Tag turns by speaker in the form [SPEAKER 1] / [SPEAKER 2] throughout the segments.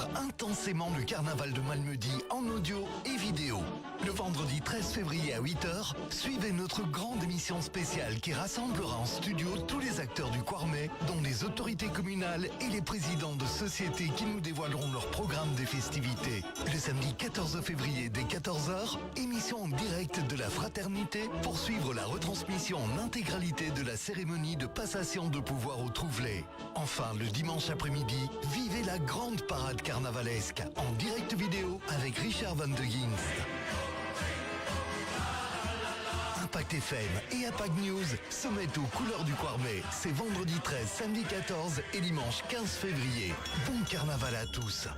[SPEAKER 1] vivre intensément le carnaval de Malmedy en audio et vidéo. Le vendredi 13 février à 8h, suivez notre grande émission spéciale qui rassemblera en studio tous les acteurs du Quarmé, dont les autorités communales et les présidents de sociétés qui nous dévoileront leur programme des festivités. Le samedi 14 février dès 14h, émission en direct de la Fraternité pour suivre la retransmission en intégralité de la cérémonie de passation de pouvoir au Trouvelet. Enfin, le dimanche après-midi, vivez la grande parade carnavalesque en direct vidéo avec Richard Van de Ginst. Impact FM et Impact News se mettent aux couleurs du Quarmé. C'est vendredi 13, samedi 14 et dimanche 15 février. Bon carnaval à tous.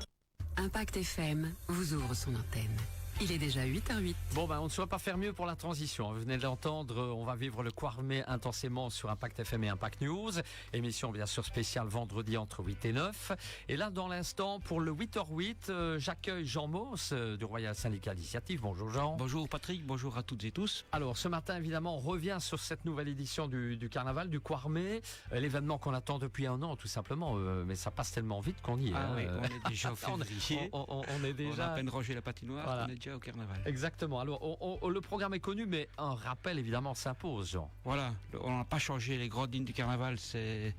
[SPEAKER 2] Impact FM vous ouvre son antenne. Il est déjà 8h08.
[SPEAKER 3] Bon, on ne saurait pas faire mieux pour la transition. Vous venez de l'entendre, on va vivre le Quarmé intensément sur Impact FM et Impact News. Émission bien sûr spéciale vendredi entre 8 et 9. Et là, dans l'instant, pour le 8h08, j'accueille Jean Moos du Royal Syndicat d'Initiative. Bonjour Jean.
[SPEAKER 4] Bonjour Patrick, bonjour à toutes et tous.
[SPEAKER 3] Alors, ce matin, évidemment, on revient sur cette nouvelle édition du Carnaval, du Quarmé. L'événement qu'on attend depuis un an, tout simplement. Mais ça passe tellement vite qu'on y est.
[SPEAKER 4] Oui, on est déjà au février.
[SPEAKER 3] On est déjà...
[SPEAKER 4] On a à peine rangé la patinoire,
[SPEAKER 3] voilà.
[SPEAKER 4] On est déjà au carnaval.
[SPEAKER 3] Exactement. Alors, le programme est connu, mais un rappel évidemment s'impose, Jean.
[SPEAKER 4] Voilà, on n'a pas changé les grandes lignes du carnaval, c'est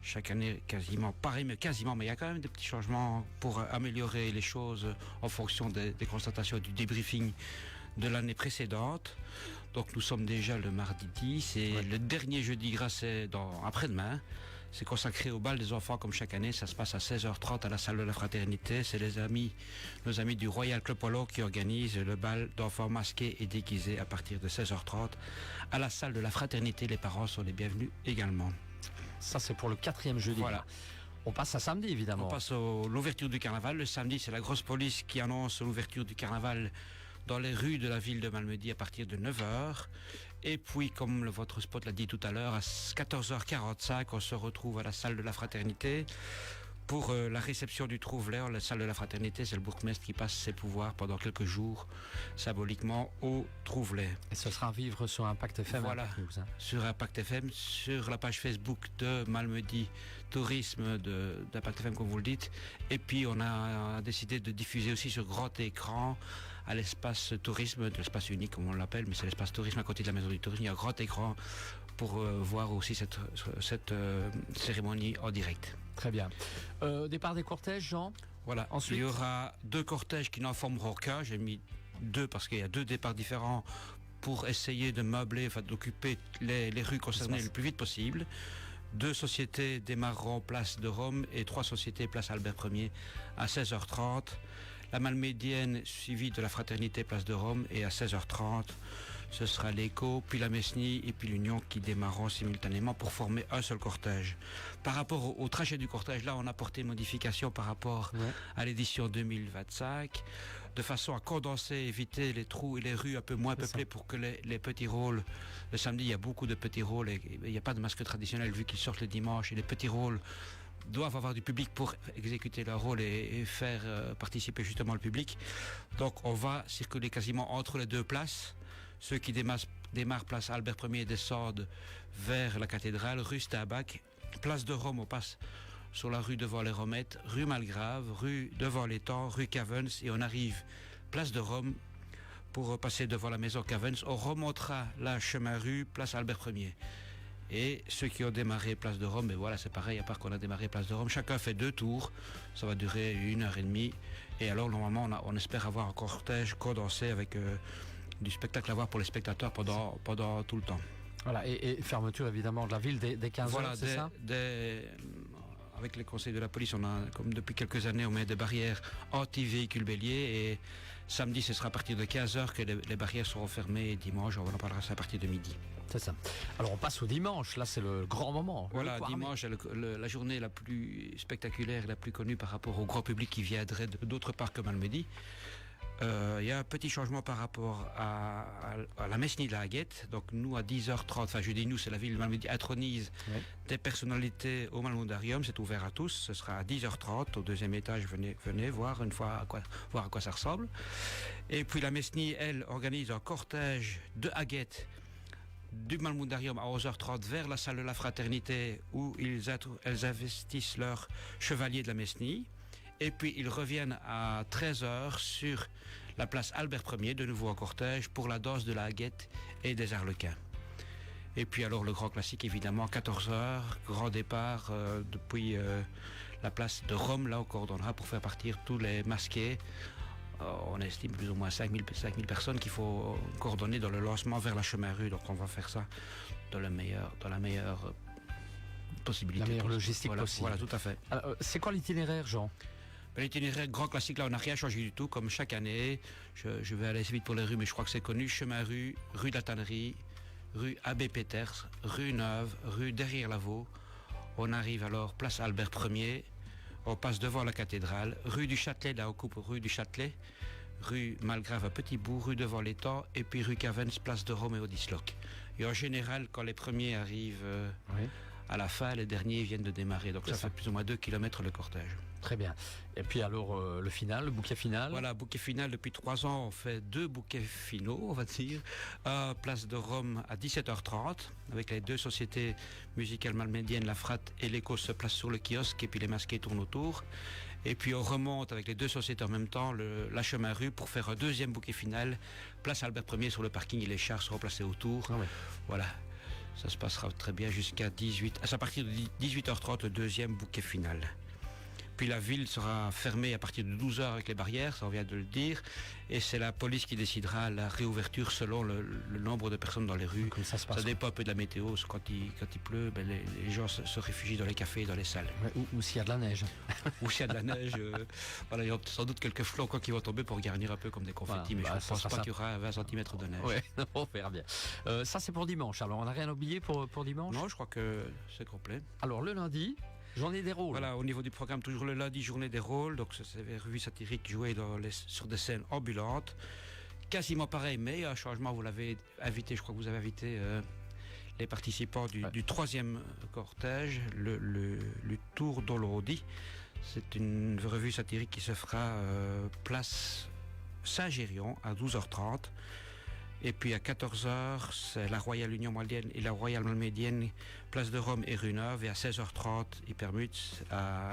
[SPEAKER 4] chaque année quasiment pareil, mais il y a quand même des petits changements pour améliorer les choses en fonction des constatations et du débriefing de l'année précédente. Donc nous sommes déjà le mardi 10 et le dernier jeudi gras c'est après-demain. C'est consacré au bal des enfants comme chaque année. Ça se passe à 16h30 à la salle de la Fraternité. C'est nos amis du Royal Club Polo qui organisent le bal d'enfants masqués et déguisés à partir de 16h30 à la salle de la Fraternité. Les parents sont les bienvenus également.
[SPEAKER 3] Ça c'est pour le 4e jeudi.
[SPEAKER 4] Voilà.
[SPEAKER 3] On passe à samedi évidemment.
[SPEAKER 4] On passe à l'ouverture du carnaval. Le samedi c'est la grosse police qui annonce l'ouverture du carnaval dans les rues de la ville de Malmedy à partir de 9h. Et puis, comme votre spot l'a dit tout à l'heure, à 14h45, on se retrouve à la salle de la Fraternité pour la réception du Trouvelet. La salle de la Fraternité, c'est le bourgmestre qui passe ses pouvoirs pendant quelques jours, symboliquement, au Trouvelet.
[SPEAKER 3] Et ce sera à vivre sur Impact FM.
[SPEAKER 4] Voilà, sur Impact FM, sur la page Facebook de Malmedy Tourisme d'Impact FM, comme vous le dites. Et puis, on a décidé de diffuser aussi sur grand écran à l'espace tourisme, de l'espace unique, comme on l'appelle, mais c'est l'espace tourisme à côté de la maison du tourisme. Il y a un grand écran pour voir aussi cette cérémonie en direct.
[SPEAKER 3] Très bien. Départ des cortèges, Jean.
[SPEAKER 4] Voilà. Ensuite, il y aura 2 cortèges qui n'en formeront qu'un. J'ai mis 2 parce qu'il y a 2 départs différents pour essayer de meubler, d'occuper les rues concernées le plus vite possible. 2 sociétés démarreront place de Rome et 3 sociétés place Albert Ier à 16h30. La Malmédienne suivie de la Fraternité place de Rome et à 16h30 ce sera l'Écho, puis la Mesnie et puis l'Union qui démarreront simultanément pour former un seul cortège. Par rapport au trajet du cortège, là on a apporté modification par rapport à l'édition 2025 de façon à condenser, éviter les trous et les rues un peu moins peuplées pour que les petits rôles, le samedi il y a beaucoup de petits rôles et il n'y a pas de masque traditionnel vu qu'ils sortent le dimanche et les petits rôles doivent avoir du public pour exécuter leur rôle et faire participer justement le public. Donc on va circuler quasiment entre les 2 places. Ceux qui démarrent place Albert Ier et descendent vers la cathédrale, rue Stabac, place de Rome, on passe sur la rue devant les Romettes, rue Malgrave, rue devant l'étang, rue Cavens et on arrive place de Rome pour passer devant la maison Cavens. On remontera la chemin rue, place Albert Ier. Et ceux qui ont démarré place de Rome, voilà, c'est pareil, à part qu'on a démarré place de Rome, chacun fait 2 tours, ça va durer 1h30. Et alors, normalement, on espère avoir un cortège condensé avec du spectacle à voir pour les spectateurs pendant tout le temps.
[SPEAKER 3] Voilà, et fermeture évidemment de la ville dès 15h, c'est ça ?
[SPEAKER 4] Avec les conseils de la police, on a, comme depuis quelques années, on met des barrières anti-véhicules béliers et samedi, ce sera à partir de 15h que les barrières seront fermées et dimanche, on en parlera ça à partir de midi.
[SPEAKER 3] C'est ça. Alors on passe au dimanche, là c'est le grand moment.
[SPEAKER 4] Voilà, dimanche, la journée la plus spectaculaire et la plus connue par rapport au grand public qui viendrait d'autres parts que Malmedy. Il y a un petit changement par rapport à la Mesnie de la Haguette. Donc nous à 10h30, enfin je dis nous, c'est la ville de Malmedy, intronise des personnalités au Malmodarium, c'est ouvert à tous, ce sera à 10h30 au 2e étage, venez voir une fois voir à quoi ça ressemble. Et puis la Mesnie, elle, organise un cortège de Haguette du Malmodarium à 11h30 vers la salle de la Fraternité où elles investissent leurs chevaliers de la Mesnie. Et puis ils reviennent à 13h sur la place Albert Ier, de nouveau en cortège, pour la danse de la Haguette et des Arlequins. Et puis alors le grand classique, évidemment, 14h, grand départ depuis la place de Rome, là on coordonnera pour faire partir tous les masqués. On estime plus ou moins 5000 personnes qu'il faut coordonner dans le lancement vers la Chemin-Rue. Donc on va faire ça dans la meilleure possibilité.
[SPEAKER 3] La meilleure logistique possible.
[SPEAKER 4] Voilà, tout à fait.
[SPEAKER 3] Alors, c'est quoi l'itinéraire, Jean?
[SPEAKER 4] L'itinéraire grand classique, là on n'a rien changé du tout, comme chaque année. Je vais aller assez vite pour les rues, mais je crois que c'est connu. Chemin-Rue, rue de la Tannerie, rue Abbé Peters, rue Neuve, rue Derrière Lavaux. On arrive alors place Albert Ier. On passe devant la cathédrale, rue du Châtelet, là on coupe rue du Châtelet, rue Malgrave à Petit-Bourg, rue devant l'Étang, et puis rue Cavens, place de Rome et Odisloc. Et en général, quand les premiers arrivent à la fin, les derniers viennent de démarrer. Donc ça fait plus ou moins 2 km le cortège.
[SPEAKER 3] Très bien. Et puis alors le final, le bouquet final.
[SPEAKER 4] Voilà, bouquet final. Depuis 3 ans, on fait 2 bouquets finaux, on va dire. Place de Rome à 17h30, avec les 2 sociétés musicales malmédiennes, la Frat et l'Écho se placent sur le kiosque et puis les masqués tournent autour. Et puis on remonte avec les 2 sociétés en même temps, la Chemin-Rue, pour faire un 2e bouquet final. Place Albert Ier sur le parking et les chars seront placés autour.
[SPEAKER 3] Ah oui.
[SPEAKER 4] Voilà. Ça se passera très bien jusqu'à 18. C'est à partir de 18h30 le 2e bouquet final. Puis la ville sera fermée à partir de 12h avec les barrières, ça on vient de le dire. Et c'est la police qui décidera la réouverture selon le nombre de personnes dans les rues.
[SPEAKER 3] Comme ça se passe.
[SPEAKER 4] Ça dépend un peu de la météo. Quand il pleut, les gens se réfugient dans les cafés et dans les salles.
[SPEAKER 3] Ouais, ou s'il y a de la neige.
[SPEAKER 4] Ou s'il y a de la neige. Voilà, il y aura sans doute quelques flocons qui vont tomber pour garnir un peu comme des confettis.
[SPEAKER 3] Voilà,
[SPEAKER 4] mais je ne pense pas qu'il y aura 20 cm de neige.
[SPEAKER 3] Ouais, on verra bien. Ça c'est pour dimanche. Alors on n'a rien oublié pour dimanche?
[SPEAKER 4] Non, je crois que c'est complet.
[SPEAKER 3] Alors le lundi, journée des rôles.
[SPEAKER 4] Voilà, au niveau du programme, toujours le lundi, journée des rôles. Donc, c'est des revues satiriques jouées sur des scènes ambulantes. Quasiment pareil, mais un changement. Vous l'avez invité, je crois que vous avez invité les participants du 3e cortège, le Tour d'Olodi. C'est une revue satirique qui se fera place Saint-Gérion à 12h30. Et puis à 14h, c'est la Royale Union Maldienne et la Royale Malmédienne, place de Rome et rue Neuve. Et à 16h30, ils permutent,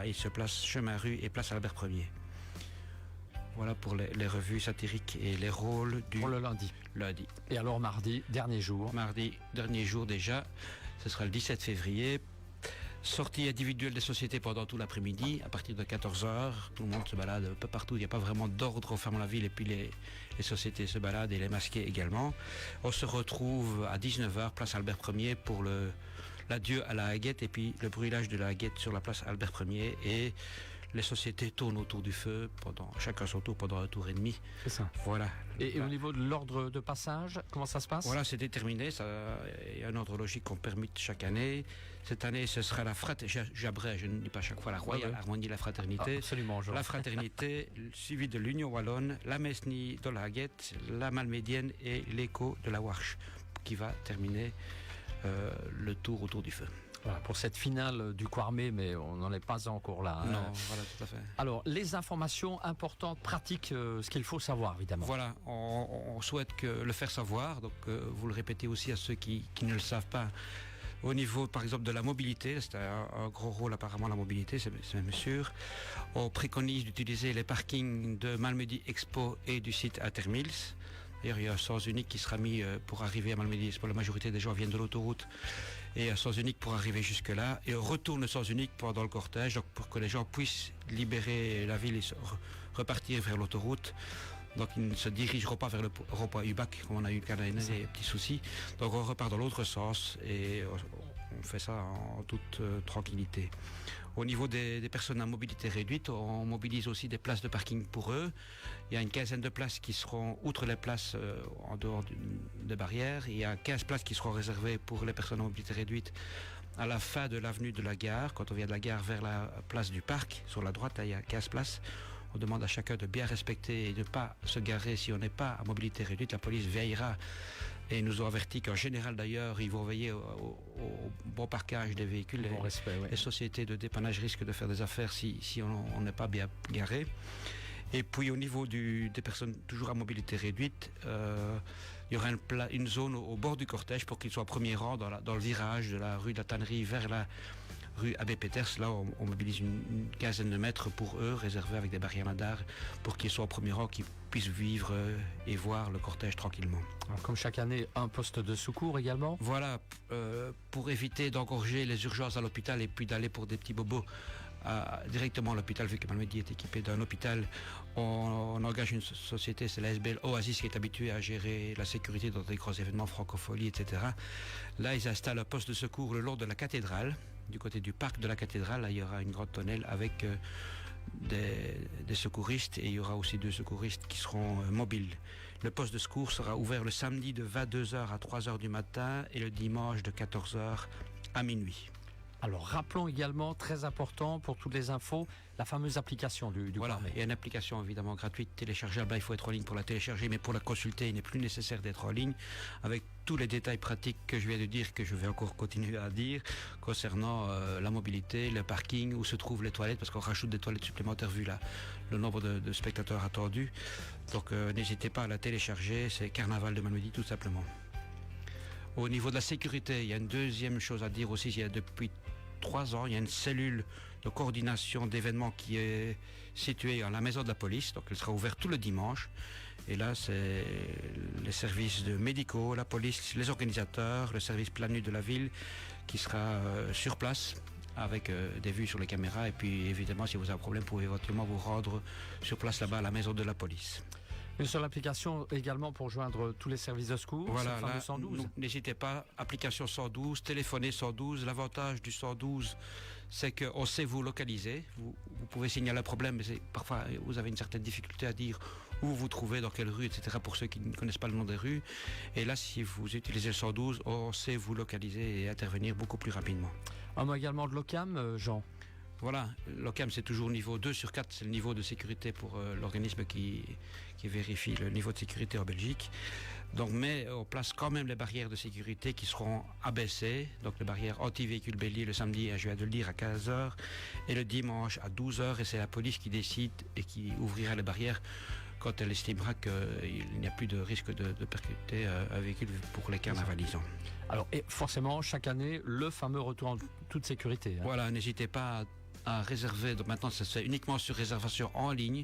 [SPEAKER 4] ils se placent Chemin-Rue et place Albert Ier. Voilà pour les revues satiriques et les rôles du...
[SPEAKER 3] Pour le lundi.
[SPEAKER 4] Lundi.
[SPEAKER 3] Et alors mardi, dernier jour.
[SPEAKER 4] Mardi, dernier jour déjà, ce sera le 17 février. Sortie individuelle des sociétés pendant tout l'après-midi, à partir de 14h. Tout le monde se balade un peu partout, il n'y a pas vraiment d'ordre, on ferme la ville et puis les sociétés se baladent et les masqués également. On se retrouve à 19h, place Albert Ier, pour l'adieu à la Haguette et puis le brûlage de la Haguette sur la place Albert Ier. Et les sociétés tournent autour du feu, chacun son tour pendant un tour et demi.
[SPEAKER 3] C'est ça.
[SPEAKER 4] Voilà.
[SPEAKER 3] Et au niveau de l'ordre de passage, comment ça se passe?
[SPEAKER 4] Voilà, c'est déterminé. Il y a un ordre logique qu'on permet chaque année. Cette année, ce sera la fraternité. J'abrège, je ne dis pas chaque fois la Royale Harmonie, la Fraternité.
[SPEAKER 3] Ah, absolument, Jean.
[SPEAKER 4] La Fraternité, suivie de l'Union Wallonne, la Mesnie de la Haguette, la Malmédienne et l'Écho de la Warche, qui va terminer le tour autour du feu.
[SPEAKER 3] Voilà, pour cette finale du Quarmé, mais on n'en est pas encore là.
[SPEAKER 4] Non, voilà, tout à fait.
[SPEAKER 3] Alors, les informations importantes, pratiques, ce qu'il faut savoir, évidemment.
[SPEAKER 4] Voilà, on souhaite le faire savoir, donc vous le répétez aussi à ceux qui ne le savent pas. Au niveau, par exemple, de la mobilité, c'est un gros rôle apparemment la mobilité, c'est même sûr. On préconise d'utiliser les parkings de Malmedy Expo et du site Intermills. D'ailleurs, il y a un sens unique qui sera mis pour arriver à Malmedy Expo. La majorité des gens viennent de l'autoroute. Et un sens unique pour arriver jusque-là. Et on retourne le sens unique pendant le cortège, donc pour que les gens puissent libérer la ville et repartir vers l'autoroute. Donc ils ne se dirigeront pas vers le rond-point Ubac, comme on a eu le cas d'année, des petits soucis. Donc on repart dans l'autre sens et on fait ça en toute tranquillité. Au niveau des personnes à mobilité réduite, on mobilise aussi des places de parking pour eux. Il y a une quinzaine de places qui seront, outre les places en dehors des barrières, il y a 15 places qui seront réservées pour les personnes à mobilité réduite à la fin de l'avenue de la gare. Quand on vient de la gare vers la place du parc, sur la droite, il y a 15 places. On demande à chacun de bien respecter et de ne pas se garer si on n'est pas à mobilité réduite. La police veillera et nous ont averti qu'en général d'ailleurs, ils vont veiller au bon parquage des véhicules.
[SPEAKER 3] Bon respect, ouais.
[SPEAKER 4] Les sociétés de dépannage risquent de faire des affaires si on n'est pas bien garé. Et puis au niveau des personnes toujours à mobilité réduite, il y aura une zone au bord du cortège pour qu'ils soient au premier rang dans le virage de la rue de la Tannerie vers rue Abbé Peters. Là, on mobilise une quinzaine de mètres pour eux, réservés avec des barrières radars, pour qu'ils soient au premier rang, qu'ils puissent vivre et voir le cortège tranquillement.
[SPEAKER 3] Alors, comme chaque année, un poste de secours également.
[SPEAKER 4] Voilà, pour éviter d'engorger les urgences à l'hôpital et puis d'aller pour des petits bobos directement à l'hôpital, vu que Malmedy est équipé d'un hôpital, on engage une société, c'est la SBL Oasis, qui est habituée à gérer la sécurité dans des grands événements, francophonie, etc. Là, ils installent un poste de secours le long de la cathédrale, du côté du parc de la cathédrale. Là, il y aura une grande tonnelle avec des secouristes, et il y aura aussi 2 secouristes qui seront mobiles. Le poste de secours sera ouvert le samedi de 22h à 3h du matin et le dimanche de 14h à minuit.
[SPEAKER 3] Alors rappelons également, très important pour toutes les infos, la fameuse application du
[SPEAKER 4] Voilà,
[SPEAKER 3] Quarmé.
[SPEAKER 4] il y a une application évidemment gratuite, téléchargeable. Là, il faut être en ligne pour la télécharger, mais pour la consulter, il n'est plus nécessaire d'être en ligne, avec tous les détails pratiques que je viens de dire, que je vais encore continuer à dire, concernant la mobilité, le parking, où se trouvent les toilettes, parce qu'on rajoute des toilettes supplémentaires vu le nombre de spectateurs attendus. Donc n'hésitez pas à la télécharger, c'est Carnaval de Malmedy tout simplement. Au niveau de la sécurité, il y a une deuxième chose à dire aussi. Il y a depuis 3 ans, il y a une cellule de coordination d'événements qui est située à la maison de la police. Donc elle sera ouverte tout le dimanche. Et là, c'est les services médicaux, la police, les organisateurs, le service PLANU de la ville qui sera sur place avec des vues sur les caméras. Et puis évidemment, si vous avez un problème, vous pouvez éventuellement vous rendre sur place là-bas à la maison de la police.
[SPEAKER 3] Une seule application également pour joindre tous les services de secours,
[SPEAKER 4] voilà,
[SPEAKER 3] c'est le fameux 112.
[SPEAKER 4] N'hésitez pas, application 112, téléphonez 112. L'avantage du 112, c'est qu'on sait vous localiser. Vous pouvez signaler un problème, mais parfois vous avez une certaine difficulté à dire où vous trouvez, dans quelle rue, etc. pour ceux qui ne connaissent pas le nom des rues. Et là, si vous utilisez le 112, on sait vous localiser et intervenir beaucoup plus rapidement.
[SPEAKER 3] Un mot également de l'OCAM, Jean.
[SPEAKER 4] Voilà, l'OCAM c'est toujours niveau 2 sur 4, c'est le niveau de sécurité pour l'organisme qui vérifie le niveau de sécurité en Belgique. Donc, mais on place quand même les barrières de sécurité qui seront abaissées. Donc les barrières anti-véhicules béliers le samedi, je viens de le dire, à 15h et le dimanche à 12h. Et c'est la police qui décide et qui ouvrira les barrières quand elle estimera qu'il n'y a plus de risque de percuter un véhicule pour les carnavalisants.
[SPEAKER 3] Alors, et forcément, chaque année, le fameux retour en toute sécurité.
[SPEAKER 4] Voilà, n'hésitez pas à réserver. Donc maintenant, ça se fait uniquement sur réservation en ligne,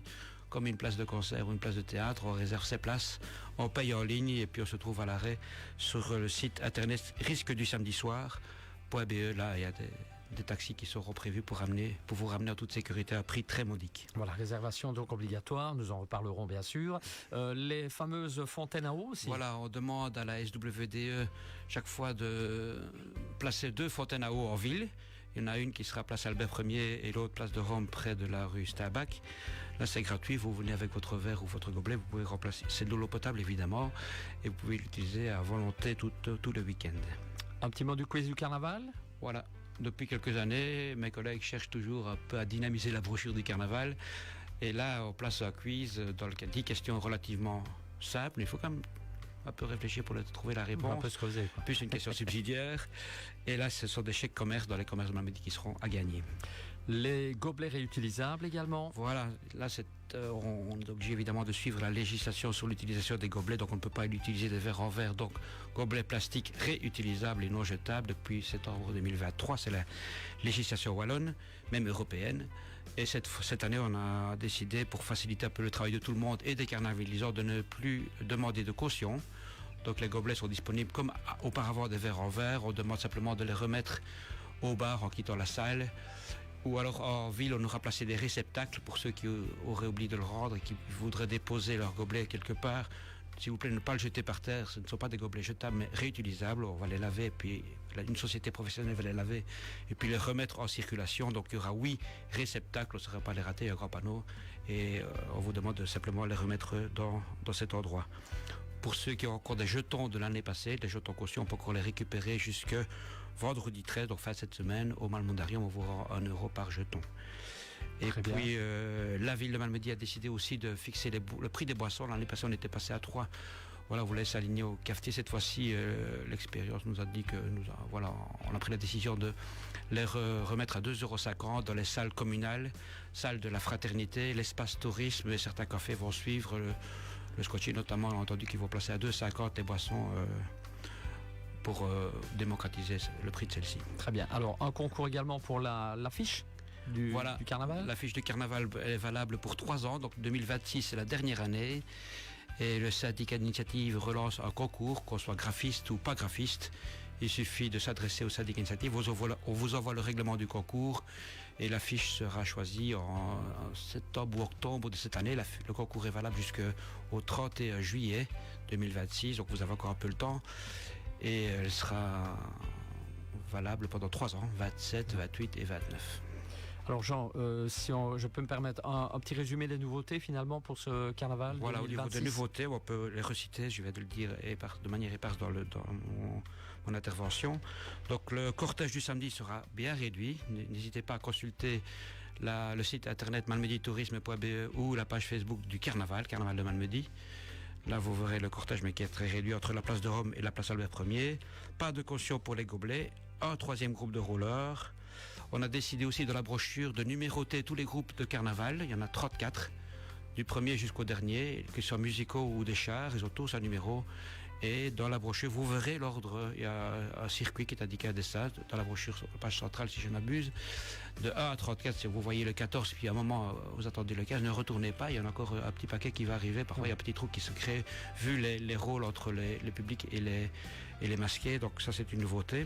[SPEAKER 4] comme une place de concert ou une place de théâtre. On réserve ses places, on paye en ligne et puis on se trouve à l'arrêt sur le site internet risquedusamedisoir.be. Là, il y a des taxis qui seront prévus pour vous ramener en toute sécurité à un prix très modique.
[SPEAKER 3] Voilà, réservation donc obligatoire, nous en reparlerons bien sûr. Les fameuses fontaines à eau aussi.
[SPEAKER 4] Voilà, on demande à la SWDE chaque fois de placer 2 fontaines à eau en ville. Il y en a une qui sera place Albert Ier et l'autre place de Rome près de la rue Starbach. Là, c'est gratuit. Vous venez avec votre verre ou votre gobelet. Vous pouvez remplacer. C'est de l'eau potable, évidemment. Et vous pouvez l'utiliser à volonté tout le week-end.
[SPEAKER 3] Un petit mot du quiz du carnaval.
[SPEAKER 4] Voilà. Depuis quelques années, mes collègues cherchent toujours un peu à dynamiser la brochure du carnaval. Et là, on place un quiz dans lequel 10 questions relativement simples. Il faut quand même un peu réfléchir pour trouver la réponse.
[SPEAKER 3] On peut se creuser.
[SPEAKER 4] Plus une question subsidiaire. Et là, ce sont des chèques commerce dans les commerces de Malmedy qui seront à gagner.
[SPEAKER 3] Les gobelets réutilisables également.
[SPEAKER 4] Voilà, là on est obligé évidemment de suivre la législation sur l'utilisation des gobelets, donc on ne peut pas utiliser des verres en verre, donc gobelets plastiques réutilisables et non jetables depuis septembre 2023, c'est la législation wallonne, même européenne. Et cette année, on a décidé, pour faciliter un peu le travail de tout le monde et des carnavalisants, de ne plus demander de caution. Donc les gobelets sont disponibles comme auparavant des verres en verre, on demande simplement de les remettre au bar en quittant la salle. Ou alors en ville, on aura placé des réceptacles pour ceux qui auraient oublié de le rendre et qui voudraient déposer leur gobelet quelque part. S'il vous plaît, ne pas le jeter par terre. Ce ne sont pas des gobelets jetables, mais réutilisables. On va les laver, et puis une société professionnelle va les laver et puis les remettre en circulation. Donc il y aura 8 réceptacles, on ne saura pas les rater, un grand panneau. Et on vous demande simplement de les remettre dans cet endroit. Pour ceux qui ont encore des jetons de l'année passée, des jetons caution, on peut encore les récupérer jusque vendredi 13, donc fin cette semaine, au Malmondarium, on vous rend 1 euro par jeton. Et
[SPEAKER 3] très
[SPEAKER 4] puis, la ville de Malmedy a décidé aussi de fixer le prix des boissons. L'année passée, on était passé à 3. Voilà, on voulait s'aligner au cafetier. Cette fois-ci, l'expérience nous a dit que on a pris la décision de les remettre à 2,50 € dans les salles communales, salles de la fraternité, l'espace tourisme, et certains cafés vont suivre. Le Scotchier notamment, on a entendu qu'ils vont placer à 2,50 € les boissons pour démocratiser le prix de celle-ci.
[SPEAKER 3] Très bien. Alors, un concours également pour l'affiche du carnaval.
[SPEAKER 4] L'affiche du carnaval est valable pour 3 ans, donc 2026 c'est la dernière année. Et le syndicat d'initiative relance un concours, qu'on soit graphiste ou pas graphiste. Il suffit de s'adresser au syndicat d'initiative, on vous envoie le règlement du concours et l'affiche sera choisie en septembre ou octobre de cette année. Le concours est valable jusqu'au 31 juillet 2026, donc vous avez encore un peu le temps. Et elle sera valable pendant 3 ans, 27, 28 et 29.
[SPEAKER 3] Alors Jean, si je peux me permettre un petit résumé des nouveautés finalement pour ce carnaval.
[SPEAKER 4] Voilà,
[SPEAKER 3] 2026.
[SPEAKER 4] au niveau des nouveautés, on peut les reciter, je vais de le dire de manière éparse dans mon intervention. Donc le cortège du samedi sera bien réduit. N'hésitez pas à consulter le site internet malmeditourisme.be ou la page Facebook du carnaval de Malmedy. Là, vous verrez le cortège, mais qui est très réduit entre la place de Rome et la place Albert Ier. Pas de caution pour les gobelets. Un 3e groupe de rollers. On a décidé aussi dans la brochure de numéroter tous les groupes de carnaval. Il y en a 34, du premier jusqu'au dernier, que ce soit musicaux ou des chars. Ils ont tous un numéro. Et dans la brochure, vous verrez l'ordre. Il y a un circuit qui est indiqué à des stades. Dans la brochure, sur la page centrale, si je ne m'abuse. De 1 à 34, si vous voyez le 14, puis à un moment, vous attendez le 15, ne retournez pas. Il y en a encore un petit paquet qui va arriver. Parfois, il y a un petit trou qui se crée, vu les rôles entre les publics et les masqués. Donc ça, c'est une nouveauté.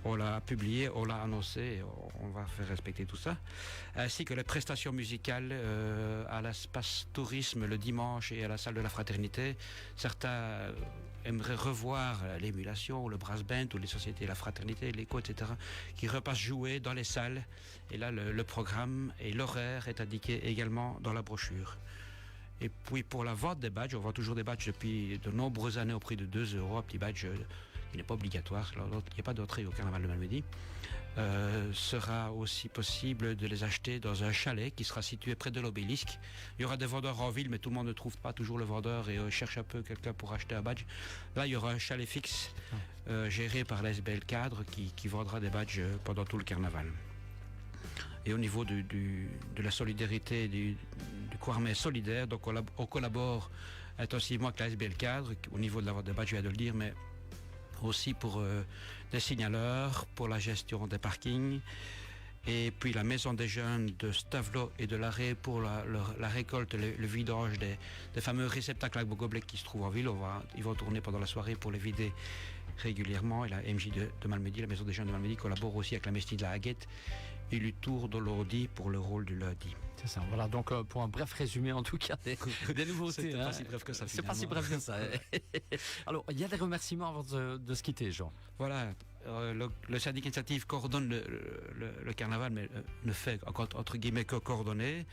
[SPEAKER 4] On l'a publié, on l'a annoncé, on va faire respecter tout ça. Ainsi que les prestations musicales à l'espace tourisme le dimanche et à la salle de la Fraternité. Certains aimeraient revoir l'émulation, le brass band ou les sociétés La Fraternité, l'Écho, etc. qui repassent jouer dans les salles. Et là, le programme et l'horaire est indiqué également dans la brochure. Et puis pour la vente des badges, on vend toujours des badges depuis de nombreuses années au prix de 2 €, un petit badge qui n'est pas obligatoire, il n'y a pas d'entrée au carnaval de Malmedy. Sera aussi possible de les acheter dans un chalet qui sera situé près de l'obélisque. Il y aura des vendeurs en ville, mais tout le monde ne trouve pas toujours le vendeur et cherche un peu quelqu'un pour acheter un badge. Là, il y aura un chalet fixe géré par l'SBL Cadre qui vendra des badges pendant tout le carnaval. Et au niveau de la solidarité du Quarmet solidaire, donc on collabore intensivement avec la SBL Cadre au niveau de la vente des badges, je viens de le dire, mais aussi pour des signaleurs, pour la gestion des parkings, et puis la maison des jeunes de Stavelot et de l'Arrêt pour la récolte, le vidange des fameux réceptacles à gobelets qui se trouvent en ville. Ils vont tourner pendant la soirée pour les vider régulièrement. Et la MJ de Malmedy, la maison des jeunes de Malmedy, collabore aussi avec la Mesnie de la Haguette et le Tour de l'Ordi pour le rôle du lundi.
[SPEAKER 3] C'est ça, voilà, donc pour un bref résumé en tout cas des nouveautés.
[SPEAKER 4] C'est pas si bref que ça.
[SPEAKER 3] C'est pas si bref que ça. Alors, il y a des remerciements avant de se quitter, Jean.
[SPEAKER 4] Voilà, le syndicat initiative coordonne le carnaval, mais ne fait entre guillemets que coordonner.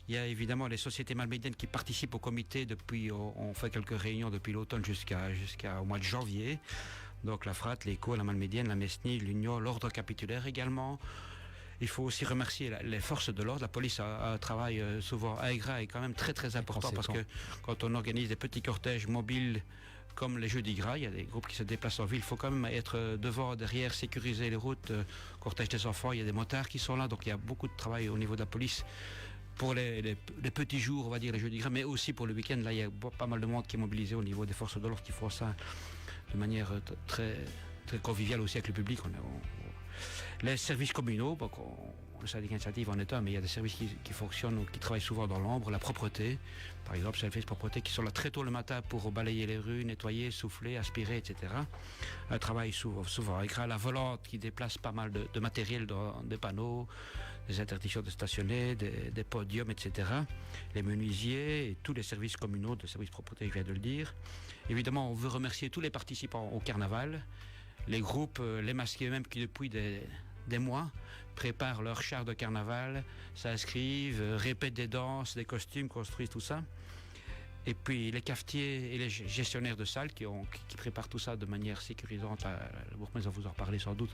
[SPEAKER 4] Il y a évidemment les sociétés malmédiennes qui participent au comité depuis, on fait quelques réunions depuis l'automne jusqu'au mois de janvier. Donc la FRAT, l'Écho, la Malmédienne, la Mesnie, l'Union, l'Ordre capitulaire également. Il faut aussi remercier les forces de l'ordre. La police a un travail souvent ingrat et quand même très très important parce que quand on organise des petits cortèges mobiles comme les Jeudis Gras, il y a des groupes qui se déplacent en ville, il faut quand même être devant, derrière, sécuriser les routes. Cortège des enfants, il y a des motards qui sont là, donc il y a beaucoup de travail au niveau de la police pour les petits jours, on va dire les Jeudis Gras, mais aussi pour le week-end. Là, il y a pas mal de monde qui est mobilisé au niveau des forces de l'ordre qui font ça de manière très, très conviviale aussi avec le public. Les services communaux, le syndicat initiative en est un, mais il y a des services qui fonctionnent ou qui travaillent souvent dans l'ombre. La propreté, par exemple, services propreté qui sont là très tôt le matin pour balayer les rues, nettoyer, souffler, aspirer, etc. Un travail souvent ingrat. La volante qui déplace pas mal de matériel dans des panneaux, des interdictions de stationner, des podiums, etc. Les menuisiers et tous les services communaux de services propreté, je viens de le dire. Évidemment, on veut remercier tous les participants au carnaval, les groupes, les masqués eux-mêmes qui depuis des mois préparent leur char de carnaval, s'inscrivent, répètent des danses, des costumes, construisent tout ça. Et puis les cafetiers et les gestionnaires de salles qui préparent tout ça de manière sécurisante. Le bourgmestre va vous en reparler sans doute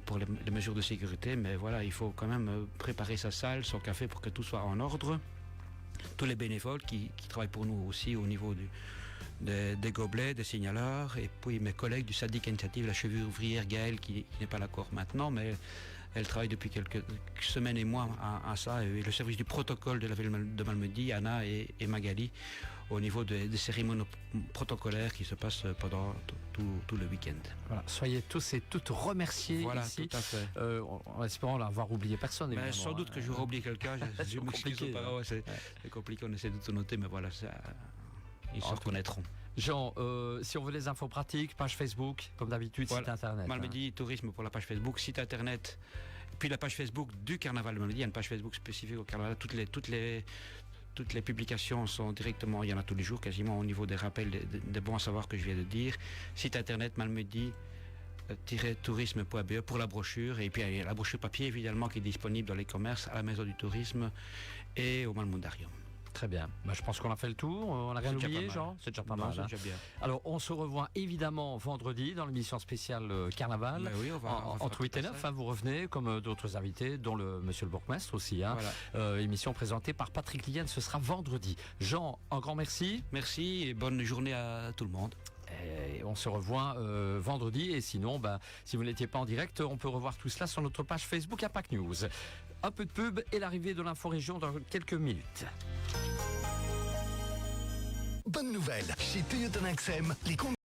[SPEAKER 4] pour les mesures de sécurité. Mais voilà, il faut quand même préparer sa salle, son café pour que tout soit en ordre. Tous les bénévoles qui travaillent pour nous aussi au niveau des gobelets, des signaleurs, et puis mes collègues du syndicat initiative, la cheville ouvrière Gaëlle, qui n'est pas là encore maintenant, mais Elle travaille depuis quelques semaines et mois à ça. Et le service du protocole de la ville de Malmedy, Anna et Magali, au niveau des cérémonies protocolaires qui se passent pendant tout le week-end.
[SPEAKER 3] Voilà, soyez tous et toutes remerciés
[SPEAKER 4] Voilà,
[SPEAKER 3] ici.
[SPEAKER 4] tout à fait.
[SPEAKER 3] En espérant l'avoir oublié personne.
[SPEAKER 4] Mais
[SPEAKER 3] Évidemment,
[SPEAKER 4] sans doute que j'aurais oublié quelqu'un. Je m'excuse
[SPEAKER 3] compliqué,
[SPEAKER 4] auparavant,
[SPEAKER 3] hein.
[SPEAKER 4] c'est compliqué, on essaie de tout noter, mais voilà, ils se
[SPEAKER 3] En tout
[SPEAKER 4] reconnaîtront.
[SPEAKER 3] Jean, si on veut les infos pratiques, page Facebook, comme d'habitude,
[SPEAKER 4] Voilà.
[SPEAKER 3] site internet.
[SPEAKER 4] Malmedy Tourisme pour la page Facebook, site internet, puis la page Facebook du Carnaval de Malmedy. Il y a une page Facebook spécifique au Carnaval. Toutes les publications sont directement, il y en a tous les jours quasiment au niveau des rappels, des bons à savoir que je viens de dire. Site internet malmedy-tourisme.be pour la brochure. Et puis il y a la brochure papier évidemment qui est disponible dans les commerces, à la Maison du Tourisme et au Malmundarium.
[SPEAKER 3] Très bien. Bah, je pense qu'on a fait le tour. On n'a rien
[SPEAKER 4] C'est déjà
[SPEAKER 3] oublié,
[SPEAKER 4] pas mal.
[SPEAKER 3] Jean? C'est déjà pas
[SPEAKER 4] Non,
[SPEAKER 3] mal.
[SPEAKER 4] c'est
[SPEAKER 3] Hein.
[SPEAKER 4] déjà bien.
[SPEAKER 3] Alors, on se revoit évidemment vendredi dans l'émission spéciale Carnaval.
[SPEAKER 4] Mais oui, on va
[SPEAKER 3] Entre
[SPEAKER 4] faire
[SPEAKER 3] 8 et
[SPEAKER 4] tout
[SPEAKER 3] 9,
[SPEAKER 4] ça.
[SPEAKER 3] hein, vous revenez comme d'autres invités, dont le monsieur le bourgmestre aussi. Hein.
[SPEAKER 4] Voilà.
[SPEAKER 3] Émission présentée par Patrick Lienne, ce sera vendredi. Jean, un grand merci.
[SPEAKER 4] Merci et bonne journée à tout le monde.
[SPEAKER 3] Et on se revoit vendredi. Et sinon, si vous n'étiez pas en direct, on peut revoir tout cela sur notre page Facebook Impact News. Un peu de pub et l'arrivée de l'info-région dans quelques minutes.
[SPEAKER 1] Bonne nouvelle, chez Toyota Naxem, les